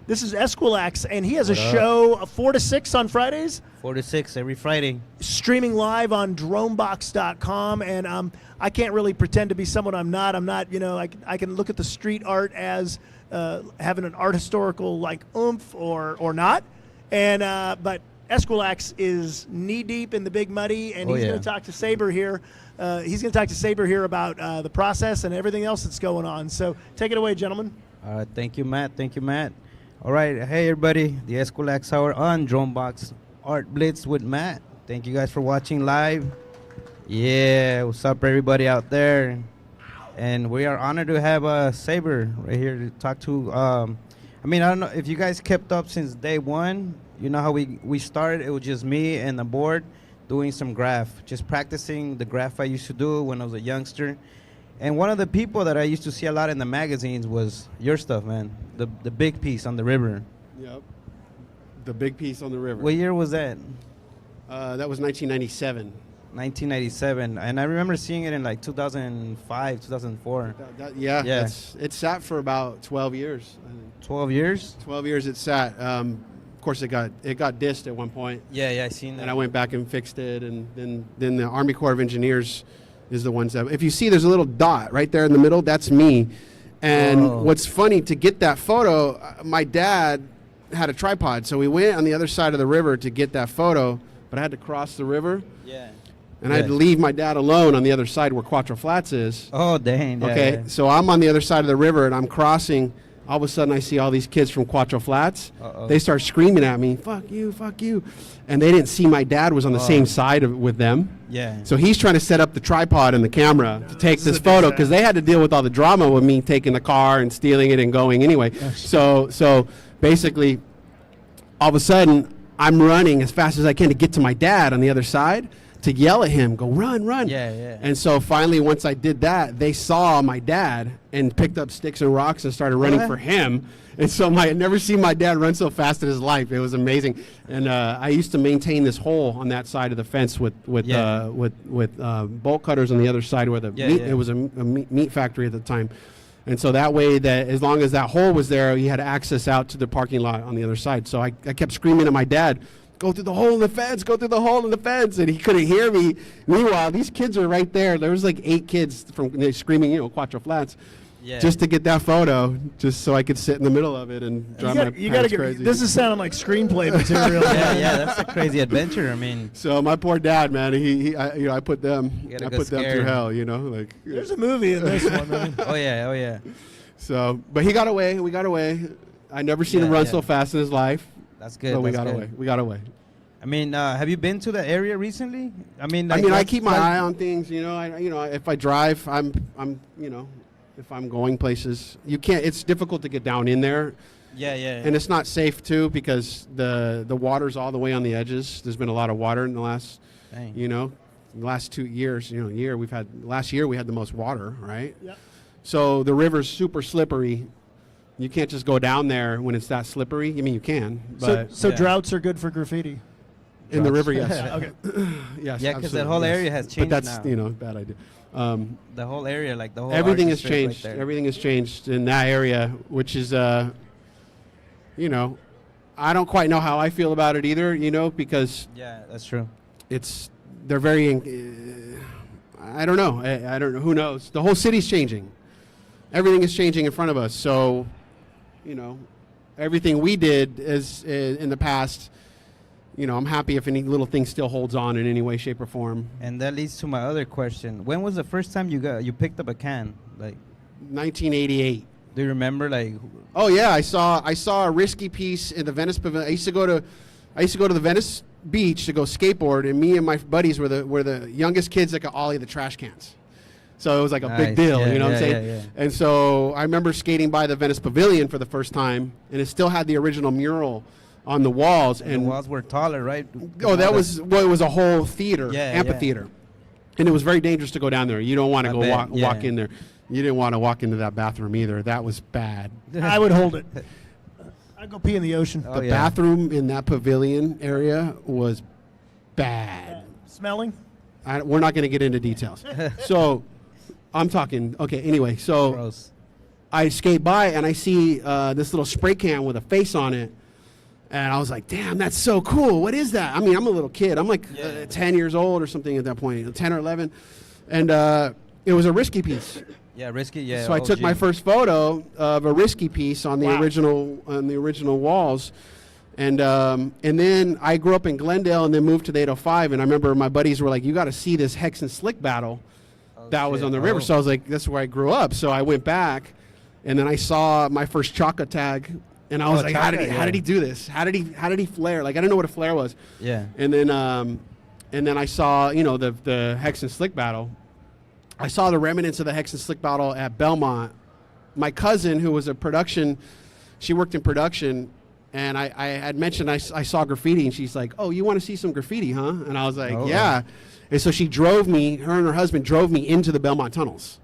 This is Eskwilax, and he has a show 4 to 6 on Fridays. 4 to 6 every Friday. Streaming live on dronebox.com, and I can't really pretend to be someone I'm not. I can look at the street art as having an art historical like oomph or not, and but Eskwilax is knee deep in the big muddy, and he's going to talk to Saber here. He's going to talk to Saber here about the process and everything else that's going on. So take it away, gentlemen. Thank you, Matt. Thank you, Matt. All right. Hey, everybody. The Eskwilax Hour on Dronebox Art Blitz with Matt. Thank you guys for watching live. Yeah, what's up, everybody out there? And we are honored to have Saber right here to talk to. I don't know if you guys kept up since day one. You know how we started? It was just me and the board doing some graph, just practicing the graph I used to do when I was a youngster. And one of the people that I used to see a lot in the magazines was your stuff, man. The big piece on the river. Yep. The big piece on the river. What year was that? That was 1997. 1997, and I remember seeing it in like 2005, 2004. Yeah. It sat for about 12 years. I think. 12 years? 12 years it sat. Of course, it got dissed at one point. Yeah, I seen that. And I went back and fixed it, and then the Army Corps of Engineers is the ones that, if you see there's a little dot right there in the middle, that's me. And what's funny, to get that photo, my dad had a tripod, so we went on the other side of the river to get that photo, but I had to cross the river. Yeah. And I had to leave my dad alone on the other side where Quattro Flats is. Oh, dang. Okay, so I'm on the other side of the river, and I'm crossing. All of a sudden, I see all these kids from Quattro Flats. They start screaming at me, fuck you, fuck you. And they didn't see my dad was on the same side with them. Yeah. So he's trying to set up the tripod and the camera to take this photo, because they had to deal with all the drama with me taking the car and stealing it and going anyway. So basically, all of a sudden, I'm running as fast as I can to get to my dad on the other side, to yell at him, go run, run. Yeah. And so finally, once I did that, they saw my dad and picked up sticks and rocks and started running for him. And so I had never seen my dad run so fast in his life. It was amazing. And I used to maintain this hole on that side of the fence with bolt cutters on the other side where the meat, it was a meat factory at the time. And so that way, that as long as that hole was there, he had access out to the parking lot on the other side. So I kept screaming at my dad, go through the hole in the fence, go through the hole in the fence. And he couldn't hear me. Meanwhile, these kids are right there. There was like 8 kids screaming, Quattro Flats, just to get that photo, just so I could sit in the middle of it and drive my parents crazy. This is sounding like screenplay material. yeah, that's a crazy adventure. I mean, so my poor dad, man, I put them through hell, like. There's a movie in this one, man. Oh yeah. So, but he got away. We got away. I never seen him run so fast in his life. That's good. But we got away. We got away. I mean, have you been to the area recently? I mean, I keep my eye on things. If I drive, I'm if I'm going places, you can't. It's difficult to get down in there. Yeah. And it's not safe too, because the water's all the way on the edges. There's been a lot of water in the last, the last 2 years. Last year we had the most water, right? Yep. So the river's super slippery. You can't just go down there when it's that slippery. I mean, you can, but so droughts are good for graffiti. In the river, yes. Okay. Yes. Yeah, because that whole area has changed. But that's now. Bad idea. The whole area, like the whole. Everything has changed. Right, everything has changed in that area, which is, I don't quite know how I feel about it either. Because that's true. They're very. I don't know. I don't know. Who knows? The whole city's changing. Everything is changing in front of us. So, everything we did in the past. I'm happy if any little thing still holds on in any way, shape, or form. And that leads to my other question. When was the first time you picked up a can? Like 1988. Do you remember, like? Oh yeah, I saw a risky piece in the Venice Pavilion. I used to go to the Venice Beach to go skateboard, and me and my buddies were the youngest kids that could ollie the trash cans. So it was like a big deal, what I'm saying? Yeah. And so I remember skating by the Venice Pavilion for the first time, and it still had the original mural on the walls, and the walls were taller, right? Oh, it was a whole theater, amphitheater, and it was very dangerous to go down there. You don't want to walk in there. You didn't want to walk into that bathroom either. That was bad. I would hold it. I'd go pee in the ocean. The bathroom in that pavilion area was bad. Smelling? We're not going to get into details. So I'm talking. Okay. Anyway, so. Gross. I skate by and I see this little spray can with a face on it. And I was like, damn, that's so cool. What is that? I mean, I'm a little kid. I'm like 10 years old or something at that point, 10 or 11. And it was a Risky piece. Yeah, Risky, yeah. So I took my first photo of a Risky piece on the original walls. And then I grew up in Glendale and then moved to the 805. And I remember my buddies were like, you got to see this Hex and Slick battle that was on the river. So I was like, that's where I grew up. So I went back and then I saw my first Chaka tag. And I was like, how did he do this? How did he flare? Like, I didn't know what a flare was. Yeah. And then I saw, the Hex and Slick battle. I saw the remnants of the Hex and Slick battle at Belmont. My cousin, who was she worked in production, and I had mentioned I saw graffiti, and she's like, oh, you want to see some graffiti, huh? And I was like, yeah. And so she drove me, her and her husband drove me into the Belmont tunnels.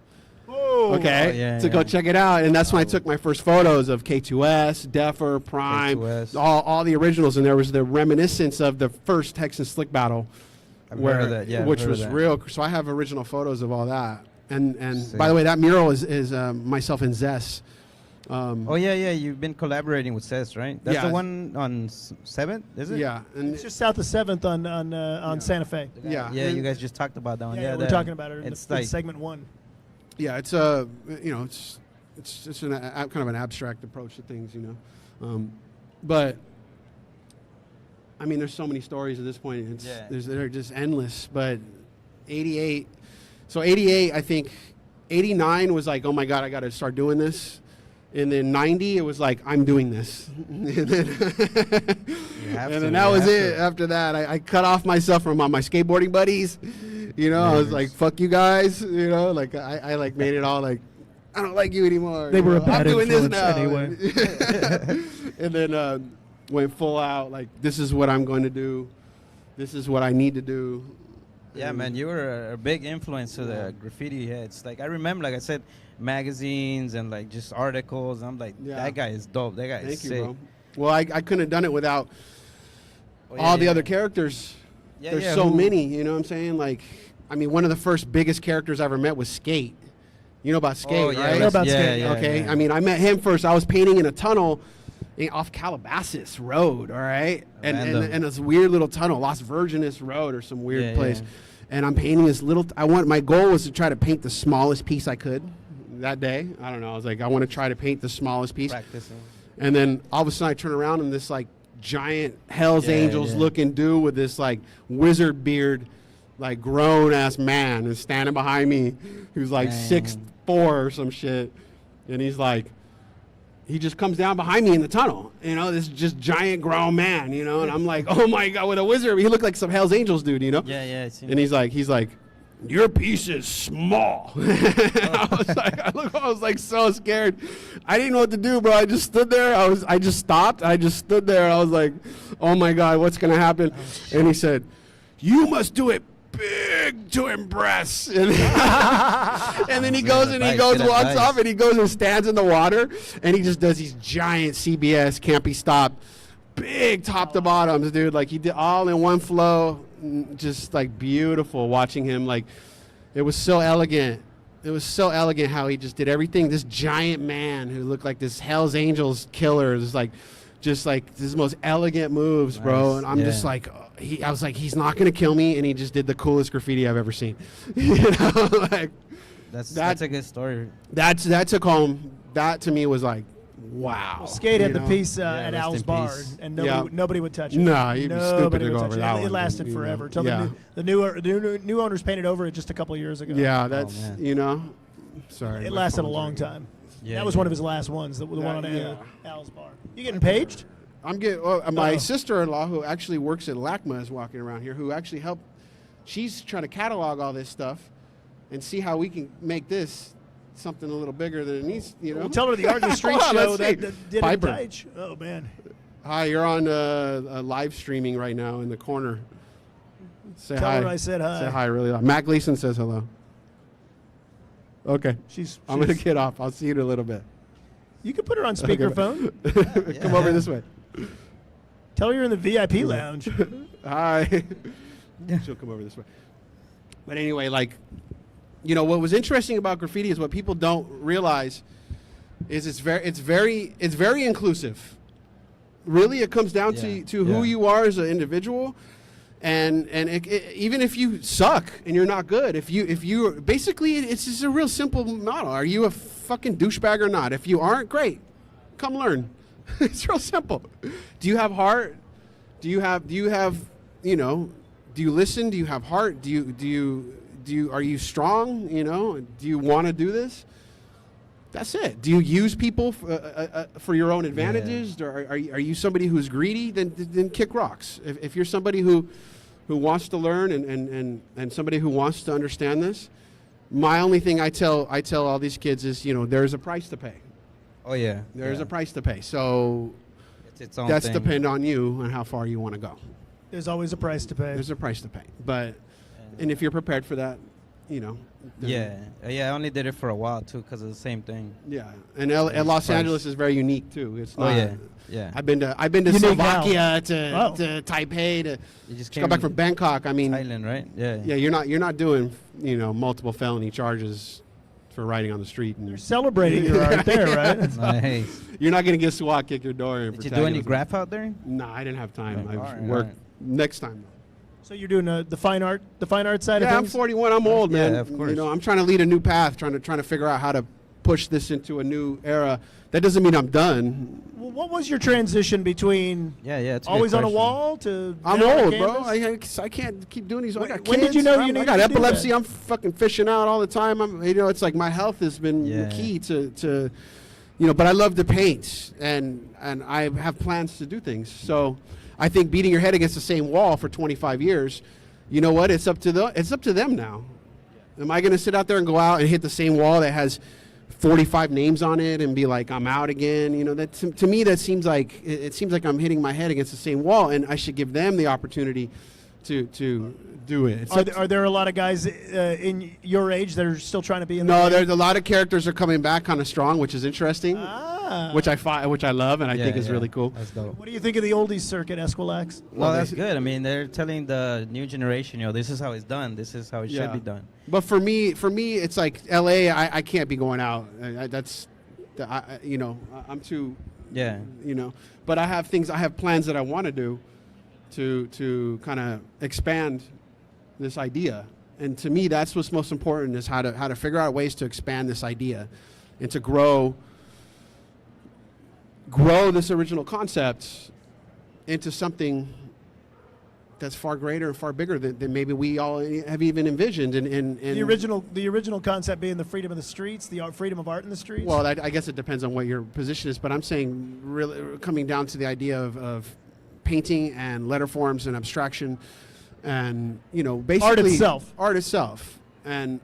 To go check it out. And that's when I took my first photos of K2S, Deffer, Prime, K2S. all the originals. And there was the reminiscence of the first Hex and Slick battle, which was real. So I have original photos of all that. And by the way, that mural is myself and Zess. You've been collaborating with Zess, right? That's the one on 7th, is it? Yeah. And it's just south of 7th on Santa Fe. Yeah. Yeah, you guys just talked about that one. Yeah, we're talking about it in segment 1. Yeah, it's it's kind of an abstract approach to things, but I mean, there's so many stories at this point. They're just endless. But 88, I think 89 was like, oh my God, I got to start doing this. And then 90, it was like, I'm doing this. and then that was it. After that, I cut off myself from my skateboarding buddies. I was like, fuck you guys. Like I like made it all like, I don't like you anymore. They were a bad I'm doing this influence now. anyway. And then went full out, like, this is what I'm going to do. This is what I need to do. Yeah, man, you were a big influence to the graffiti heads. Like, I remember, like I said, magazines and, like, just articles. I'm like, that guy is dope. That guy is sick. Thank you, bro. Well, I couldn't have done it without all the other characters. There's so many, you know what I'm saying? Like, I mean, one of the first biggest characters I ever met was Skate. You know about Skate, right? I know about Skate. Okay. I mean, I met him first. I was painting in a tunnel off Calabasas Road, all right? And this weird little tunnel, Las Virgenes Road or some weird place. And I'm painting this little, my goal was to try to paint the smallest piece I could that day. I don't know. I was like, I want to try to paint the smallest piece. Practicing. And then all of a sudden I turn around and this like giant Hell's Angels looking dude with this like wizard beard, like grown ass man is standing behind me who's like 6'4" or some shit. And he's like, he just comes down behind me in the tunnel, this just giant grown man, and I'm like, oh my God, with a wizard. He looked like some Hell's Angels dude, Yeah. And he's like, your piece is small. I was like so scared. I didn't know what to do, bro. I just stood there. I just stopped. I just stood there. I was like, oh my God, what's going to happen? And he said, you must do it big to impress. And, and then he goes, walks off, and he goes and stands in the water, and he just does these giant CBS, can't be stopped, big top to bottoms, dude. Like, he did all in one flow, just like beautiful watching him. Like, it was so elegant. It was so elegant how he just did everything. This giant man who looked like this Hell's Angels killer, just like this most elegant moves, bro. And I'm just like, I was like, he's not gonna kill me, and he just did the coolest graffiti I've ever seen. Like that's a good story. That took home. That to me was like, wow. Well, Skate had the piece at Al's Bar, and nobody would touch it. No, you'd be stupid to go over that one. It lasted forever until the new owners painted over it just a couple of years ago. Yeah, that's sorry. It lasted a long time. Yeah, that was one of his last ones. The one on Al's Bar. You getting paged? I'm getting my sister-in-law, who actually works at LACMA, is walking around here. Who actually helped? She's trying to catalog all this stuff and see how we can make this something a little bigger than it needs. Well, tell her the Art of the Street show that did it page. Oh man. Hi, you're on live streaming right now in the corner. Say hi. Tell her I said hi. Say hi really loud. Mat Gleason says hello. Okay. I'm going to get off. I'll see you in a little bit. You can put her on speakerphone. Come over this way. Tell her you're in the VIP lounge. Hi. She'll come over this way. But anyway, like, what was interesting about graffiti is what people don't realize is it's very inclusive. Really, it comes down to who you are as an individual, and even if you suck and you're not good, if you basically, it's just a real simple model. Are you a fucking douchebag or not? If you aren't, great, come learn. It's real simple. Do you have heart? Do you have you know? Do you listen? Do you have heart? Are you strong? You know? Do you want to do this? That's it. Do you use people for your own advantages? Or are you somebody who's greedy? Then kick rocks. If you're somebody who wants to learn and somebody who wants to understand this, my only thing I tell all these kids is, you know, there's a price to pay. Oh yeah. There's a price to pay. So It's its own that's thing. depend on you and how far you want to go. There's always a price to pay. There's a price to pay. And if you're prepared for that, you know. I only did it for a while too because of the same thing. Yeah, and Los Angeles is very unique too. It's not. Yeah. I've been to Slovakia to Taipei to You just come back from Bangkok. I mean, Thailand, right? Yeah. yeah, you're not doing, you know, multiple felony charges for riding on the street, and You're celebrating your art there, right? Nice. you're not gonna get SWAT kick your door in. Did you do any graph out there? Nah, I didn't have time. Right. I've Alright, worked next time. So you're doing the fine art side of Yeah, I'm things? 41. I'm old, man. Yeah, of course. You know, I'm trying to lead a new path, trying to figure out how to push this into a new era. That doesn't mean I'm done. Well, what was your transition between It's a always good on a question. wall to I'm now on old, bro. canvas? I can't keep doing these. I got When did kids. you know you I needed got to do epilepsy. that? I'm fucking fishing out all the time. It's like my health has been key to, you know. But I love to paint, and I have plans to do things. So I think beating your head against the same wall for 25 years, you know what? It's up to them now. Am I going to sit out there and go out and hit the same wall that has 45 names on it and be like, I'm out again? You know, that to me, that seems like I'm hitting my head against the same wall, and I should give them the opportunity to do it. Are there a lot of guys in your age that are still trying to be in the No, game? there's a lot of characters are coming back kind of strong, which is interesting, Ah. which I love, and I think is really cool. That's dope. What do you think of the oldies circuit, Eskwilax? Well, that's good. I mean, they're telling the new generation, you know, this is how it's done. This is how it should be done. But for me, it's like LA. I can't be going out. You know, I'm too. Yeah. You know, but I have plans that I want to do, to kind of expand this idea. And to me, that's what's most important, is how to figure out ways to expand this idea, and to grow this original concept into something that's far greater and far bigger than maybe we all have even envisioned. And The original concept being the freedom of the streets, the freedom of art in the streets. well, I guess it depends on what your position is, but I'm saying really coming down to the idea of painting and letter forms and abstraction, and, you know, basically art itself, and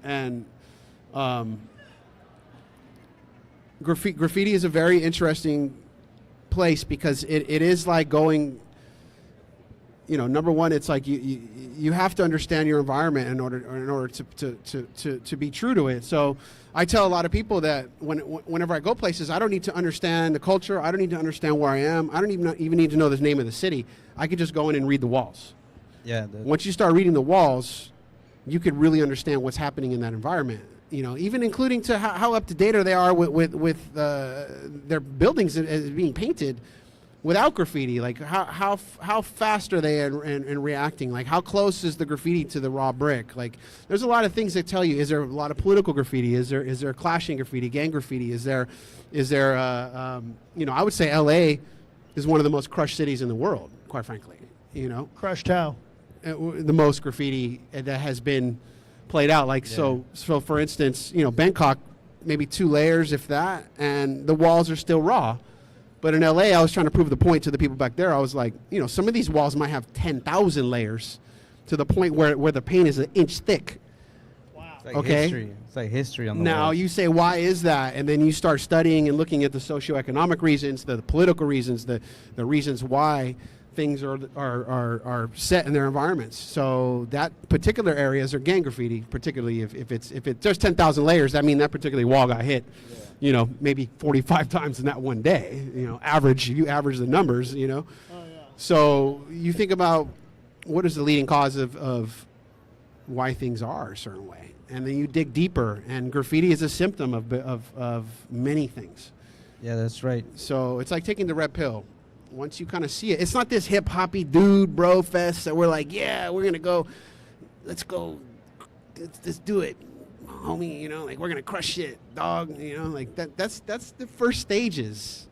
graffiti is a very interesting place, because it is like going, you know, number one, it's like you have to understand your environment in order to be true to it. So I tell a lot of people that whenever I go places, I don't need to understand the culture. I don't need to understand where I am. I don't even need to know the name of the city. I could just go in and read the walls. Yeah. Once you start reading the walls, you could really understand what's happening in that environment. You know, even including to how up to date they are with their buildings as being painted without graffiti. Like how fast are they in reacting? Like how close is the graffiti to the raw brick? Like there's a lot of things that tell you. Is there a lot of political graffiti? Is there clashing graffiti, gang graffiti? Is there you know, I would say L.A. is one of the most crushed cities in the world, quite frankly. You know, crushed how? The most graffiti that has been played out. Like so for instance, you know, Bangkok, maybe 2 layers if that, and the walls are still raw. But in LA, I was trying to prove the point to the people back there. I was like, you know, some of these walls might have 10,000 layers, to the point where the paint is 1 inch thick. Wow. It's like Okay. history. It's like history on the Now walls. you say, why is that? And then you start studying and looking at the socioeconomic reasons, the political reasons, the reasons why things are set in their environments. So that particular areas are gang graffiti, particularly if there's 10,000 layers, that means that particular wall got hit, you know, maybe 45 times in that one day. You know, you average the numbers, you know. Oh, yeah. So you think about what is the leading cause of why things are a certain way, and then you dig deeper, and graffiti is a symptom of many things. Yeah, that's right. So it's like taking the red pill. Once you kind of see it, it's not this hip hoppy dude bro fest that we're like, yeah, we're gonna go, let's do it, homie. You know, like we're gonna crush shit, dog. You know, like that's the first stages.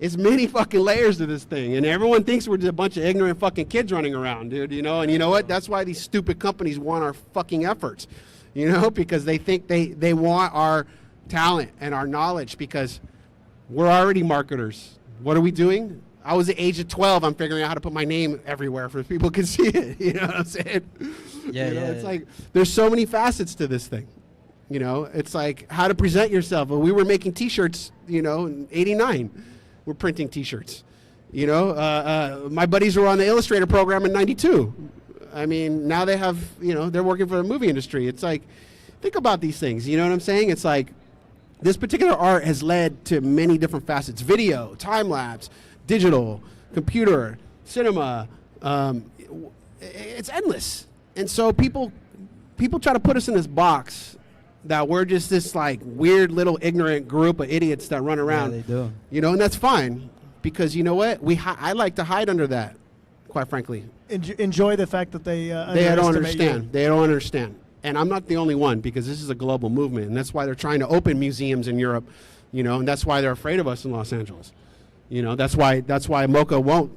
It's many fucking layers to this thing, and everyone thinks we're just a bunch of ignorant fucking kids running around, dude. You know, and you know what? That's why these stupid companies want our fucking efforts. You know, because they think they want our talent and our knowledge because we're already marketers. What are we doing? I was at the age of 12. I'm figuring out how to put my name everywhere for people can see it. You know what I'm saying? Yeah, you know, yeah. It's like there's so many facets to this thing. You know, it's like how to present yourself. Well, we were making T-shirts, you know, in '89. We're printing T-shirts. You know, my buddies were on the Illustrator program in '92. I mean, now they have, you know, they're working for the movie industry. It's like, think about these things. You know what I'm saying? It's like this particular art has led to many different facets: video, time lapse, digital, computer, cinema. It's endless. And so people try to put us in this box that we're just this like weird little ignorant group of idiots that run around. Yeah, they do. You know, and that's fine because you know what? I like to hide under that, quite frankly. Enjoy the fact that they Don't understand. You. They don't understand. And I'm not the only one because this is a global movement, and that's why they're trying to open museums in Europe, you know, and that's why they're afraid of us in Los Angeles. You know, that's why MoCA won't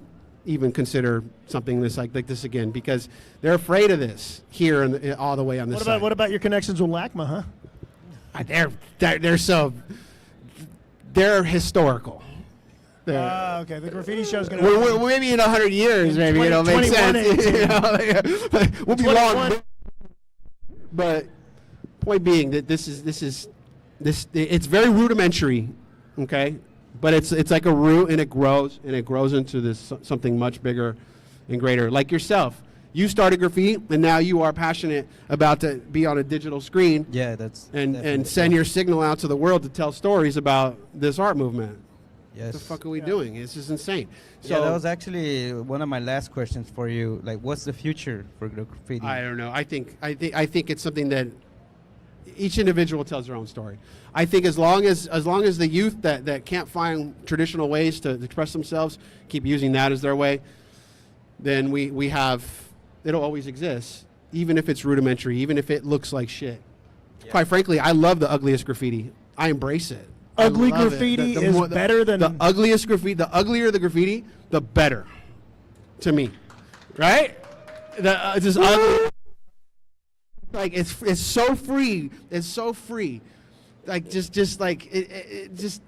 even consider something like this again because they're afraid of this here and all the way on this side. What about your connections with LACMA, huh? They're historical. Okay. The graffiti show's going to. Maybe in 100 years, maybe it'll make sense. You know, we'll be long. But point being that this it's very rudimentary, okay? But it's like a root, and it grows into this something much bigger and greater. Like yourself, you started graffiti, and now you are passionate about to be on a digital screen. Yeah, that's and send your signal out to the world to tell stories about this art movement. Yes. What the fuck are we doing? This is insane. So that was actually one of my last questions for you. Like, what's the future for graffiti? I don't know. I think it's something that each individual tells their own story. I think as long as the youth that can't find traditional ways to express themselves keep using that as their way, then we have, it'll always exist, even if it's rudimentary, even if it looks like shit. Yeah. Quite frankly, I love the ugliest graffiti. I embrace it. Ugly graffiti is better than the ugliest graffiti. The uglier the graffiti, the better, to me, right? Just ugly. Like it's so free. It's so free. Like just like just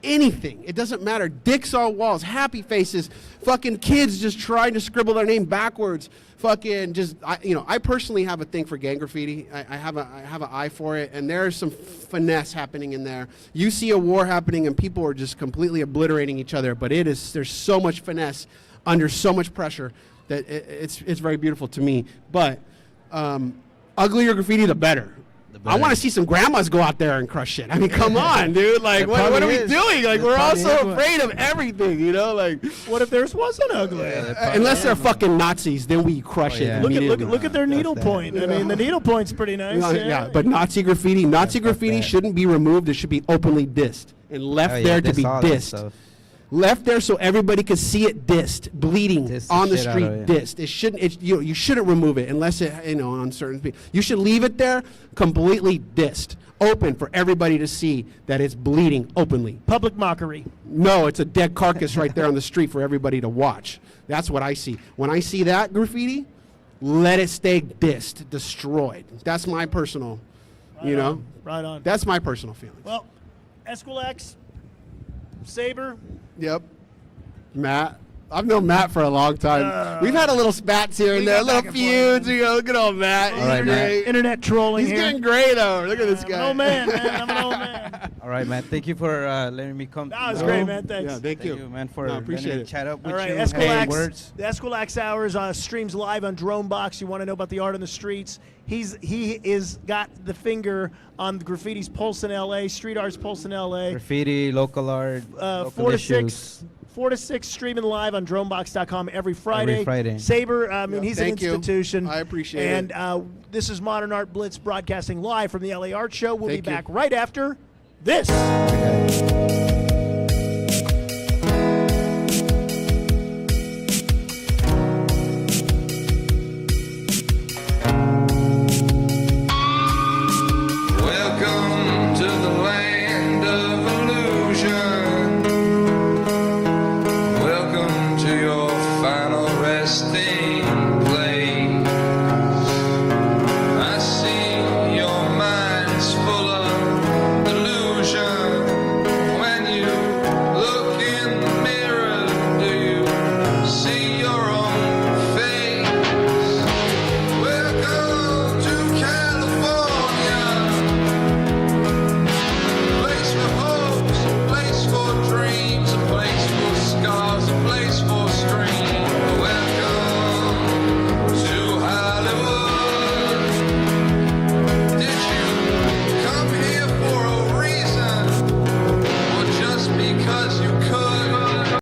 anything. It doesn't matter. Dicks on walls, happy faces, fucking kids just trying to scribble their name backwards. Fucking just I personally have a thing for gang graffiti. I have an eye for it, and there's some finesse happening in there. You see a war happening, and people are just completely obliterating each other. But there's so much finesse under so much pressure that it's very beautiful to me. But uglier graffiti, the better. I want to see some grandmas go out there and crush shit. I mean, come on, dude. Like, what are we doing? Like, we're all so afraid of everything, you know? Like, what if theirs wasn't ugly? Unless they're fucking Nazis, then we crush it. Look at their needlepoint. I mean, the needlepoint's pretty nice. Yeah, but Nazi graffiti shouldn't be removed. It should be openly dissed and left there to be dissed. Left there so everybody could see it dissed, bleeding on the street, dissed. It shouldn't. You shouldn't remove it unless it on certain people. You should leave it there completely dissed, open for everybody to see that it's bleeding openly. Public mockery. No, it's a dead carcass right there on the street for everybody to watch. That's what I see. When I see that graffiti, let it stay dissed, destroyed. That's my personal, Right on. That's my personal feeling. Well, Eskwilax, Saber. Yep. Matt. I've known Matt for a long time. We've had a little spats here and there, little feuds. Look at old Matt. All right, Matt. Internet trolling. He's getting great though. Look at this guy. I'm an old man, man. I'm an old man. All right, man. Thank you for letting me come. That was great, man. Thanks. Yeah, thank you, man, for appreciate it. Chat up with All right, you. Eskwilax. The Eskwilax Hour streams live on Dronebox. You want to know about the art on the streets? He is got the finger on the graffiti's pulse in LA, street art's pulse in LA. Graffiti, local art, local 4 to issues. 6. 4 to 6 streaming live on dronebox.com every Friday. Saber, he's an institution. I appreciate it. And this is Modern Art Blitz broadcasting live from the LA Art Show. We'll be back right after this. Okay.